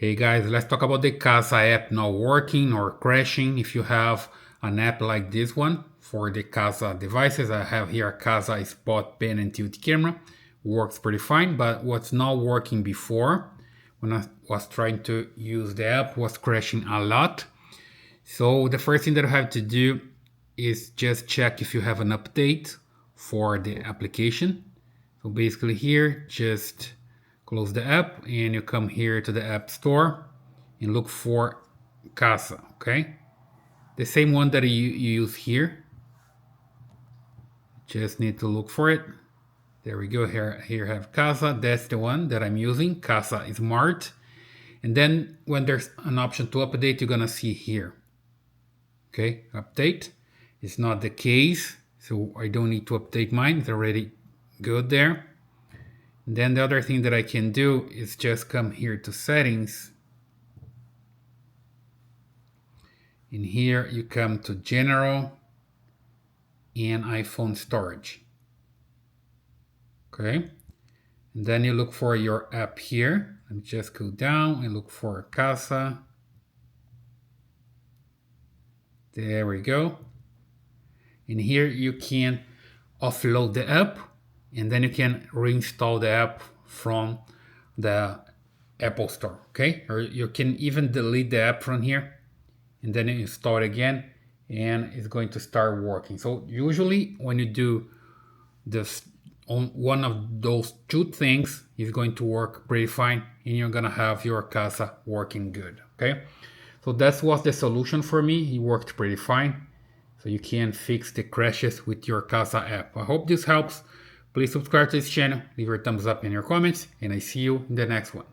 Hey guys, let's talk about the Kasa app not working or crashing. If you have an app like this one for the Kasa devices, I have here a Kasa Spot Pen and Tilt Camera. Works pretty fine, but what's not working before when I was trying to use the app was crashing a lot. So the first thing that I have to do is just check if you have an update for the application. So basically here, just close the app and you come here to the App Store and look for Kasa, okay? The same one that you use here. Just need to look for it. There we go, here I have Kasa. That's the one that I'm using, Kasa Smart. And then when there's an option to update, you're gonna see here. Okay, update. It's not the case, so I don't need to update mine. It's already good there. And then the other thing that I can do is just come here to settings. In here you come to general and iPhone storage. Okay, and then you look for your app here. Let me just go down and look for Kasa. There we go. And here you can offload the app and then you can reinstall the app from the Apple Store, okay? Or you can even delete the app from here and then install it again and it's going to start working. So usually when you do this on one of those two things, it's going to work pretty fine and you're gonna have your Kasa working good, okay? So that was the solution for me. It worked pretty fine. So you can fix the crashes with your Kasa app. I hope this helps. Please subscribe to this channel, leave your thumbs up in your comments, and I see you in the next one.